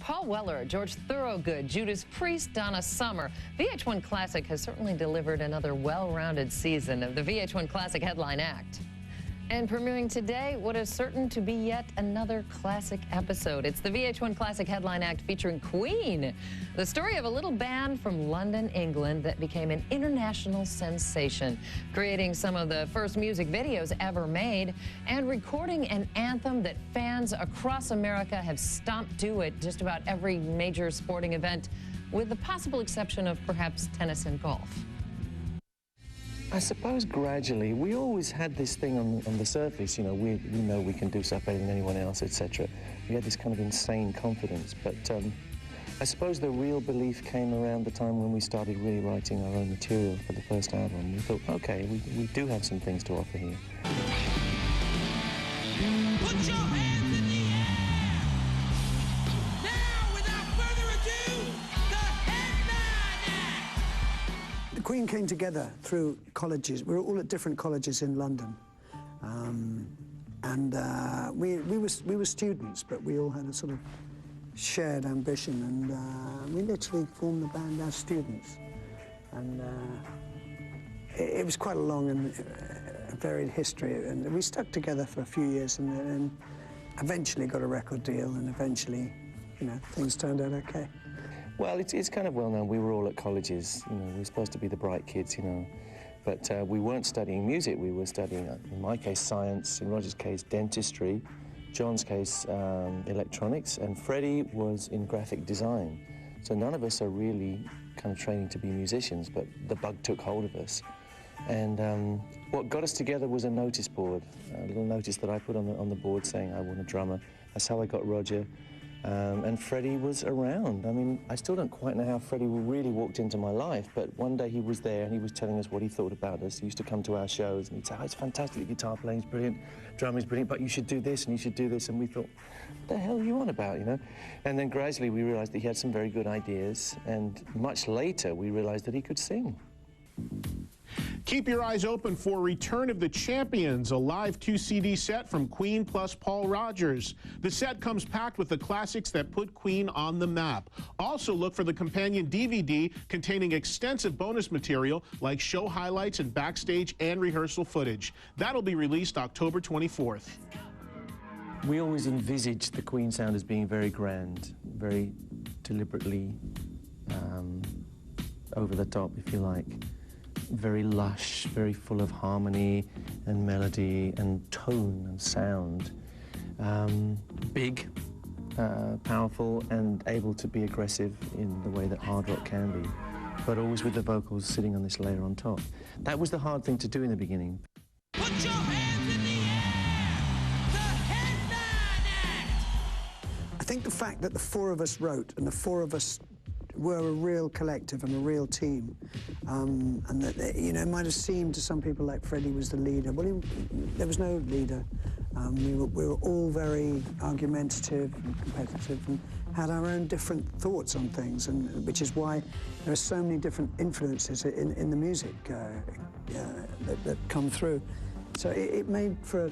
Paul Weller, George Thorogood, Judas Priest, Donna Summer. VH1 Classic has certainly delivered another well-rounded season of the VH1 Classic Headline Act. And premiering today, what is certain to be yet another classic episode. It's the VH1 Classic Headline Act featuring Queen, the story of a little band from London, England that became an international sensation, creating some of the first music videos ever made and recording an anthem that fans across America have stomped to at just about every major sporting event, with the possible exception of perhaps tennis and golf. I suppose gradually, we always had this thing on the surface, you know, we know we can do stuff better than anyone else, etc. We had this kind of insane confidence, but I suppose the real belief came around the time when we started really writing our own material for the first album. We thought, okay, we do have some things to offer here. Put your hands in the air! Now, without further ado, the Headline Act! The Queen came together through colleges. We were all at different colleges in London. We were students, but we all had a sort of shared ambition, and we literally formed the band as students. And it was quite a long and varied history, and we stuck together for a few years and eventually got a record deal, and eventually, you know, things turned out okay. Well, it's kind of well known. We were all at colleges, you know, we were supposed to be the bright kids, you know, but we weren't studying music. We were studying, in my case, science, in Roger's case, dentistry, John's case, electronics, and Freddie was in graphic design. So none of us are really kind of training to be musicians, but the bug took hold of us. And what got us together was a notice board, a little notice that I put on the board saying I want a drummer. That's how I got Roger. And Freddie was around. I mean, I still don't quite know how Freddie really walked into my life, but one day he was there and he was telling us what he thought about us. He used to come to our shows and he'd say, oh, it's fantastic, the guitar playing's brilliant, drumming's brilliant, but you should do this and you should do this. And we thought, what the hell are you on about, you know? And then gradually we realized that he had some very good ideas, and much later we realized that he could sing. Keep your eyes open for Return of the Champions, a live 2-CD set from Queen plus Paul Rogers. The set comes packed with the classics that put Queen on the map. Also look for the companion DVD containing extensive bonus material like show highlights and backstage and rehearsal footage. That'll be released October 24th. We always envisaged the Queen sound as being very grand, very deliberately over the top, if you like. Very lush, very full of harmony and melody and tone and sound. Big, powerful, and able to be aggressive in the way that hard rock can be, but always with the vocals sitting on this layer on top. That was the hard thing to do in the beginning. Put your hands in the air! The Headline Act! I think the fact that the four of us wrote, and the four of us were a real collective and a real team, and that, you know, it might have seemed to some people like Freddie was the leader. Well, there was no leader. We were all very argumentative and competitive and had our own different thoughts on things, and which is why there are so many different influences in the music that come through. So it made for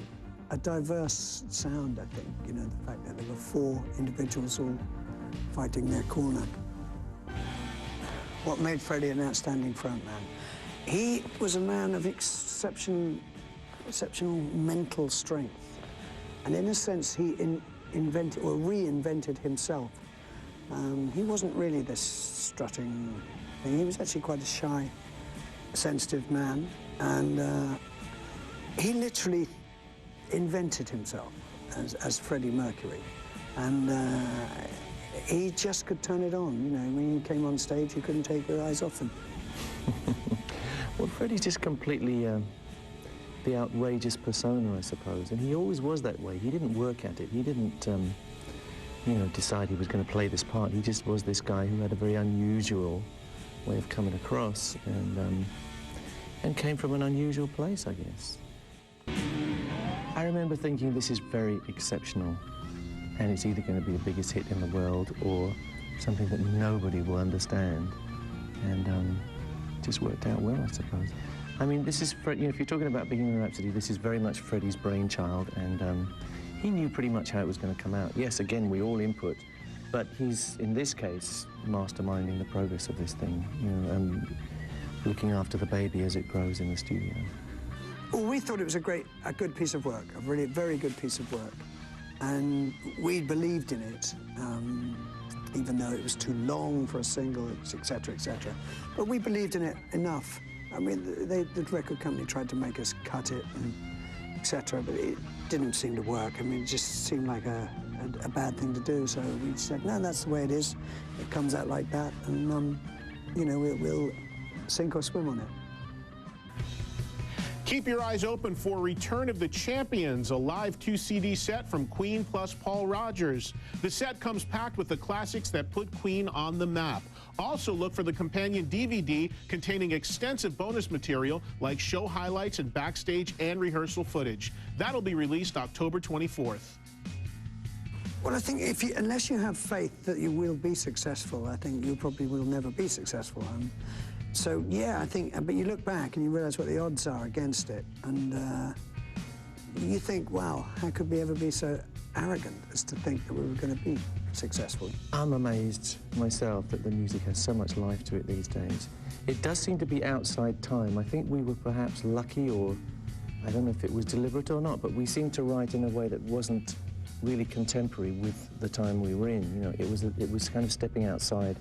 a diverse sound, I think, you know, the fact that there were four individuals all fighting their corner. What made Freddie an outstanding frontman? He was a man of exceptional mental strength. And in a sense, he invented or reinvented himself. He wasn't really this strutting thing. He was actually quite a shy, sensitive man. And he literally invented himself as Freddie Mercury. And he just could turn it on, you know. When he came on stage, you couldn't take your eyes off him. Well, Freddie's just completely the outrageous persona, I suppose, and he always was that way. He didn't work at it. He didn't, you know, decide he was going to play this part. He just was this guy who had a very unusual way of coming across, and came from an unusual place, I guess. I remember thinking, this is very exceptional. And it's either going to be the biggest hit in the world or something that nobody will understand. And it just worked out well, I suppose. I mean, this is, you know, if you're talking about Bohemian Rhapsody, this is very much Freddie's brainchild, and he knew pretty much how it was going to come out. Yes, again, we all input, But he's, in this case, masterminding the progress of this thing, you know, and looking after the baby as it grows in the studio. Well, we thought it was a good piece of work, a really very good piece of work. And we believed in it, even though it was too long for a single, et cetera, et cetera. But we believed in it enough. I mean, the record company tried to make us cut it, and et cetera, but it didn't seem to work. I mean, it just seemed like a bad thing to do. So we said, no, that's the way it is. It comes out like that, and you know, we'll sink or swim on it. Keep your eyes open for Return of the Champions, a live 2-CD set from Queen plus Paul Rodgers. The set comes packed with the classics that put Queen on the map. Also look for the companion DVD containing extensive bonus material like show highlights and backstage and rehearsal footage. That'll be released October 24th. Well, I think unless you have faith that you will be successful, I think you probably will never be successful. So, yeah, I think, but you look back and you realize what the odds are against it, and you think, wow, how could we ever be so arrogant as to think that we were going to be successful? I'm amazed myself that the music has so much life to it these days. It does seem to be outside time. I think we were perhaps lucky, or I don't know if it was deliberate or not, but we seemed to write in a way that wasn't really contemporary with the time we were in. You know, it was kind of stepping outside.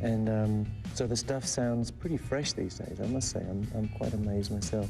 And so the stuff sounds pretty fresh these days, I must say. I'm quite amazed myself.